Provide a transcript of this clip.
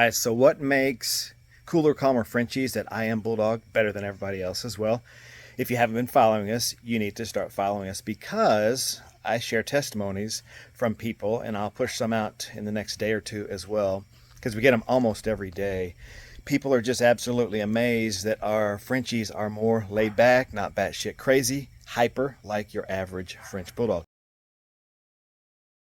guys, so what makes Cooler Calmer Frenchies that I am Bulldog better than everybody else as well? If you haven't been following us, you need to start following us because I share testimonies from people, and I'll push some out in the next day or two as well because we get them almost every day. People are just absolutely amazed that our Frenchies are more laid back, not batshit crazy, hyper like your average French Bulldog.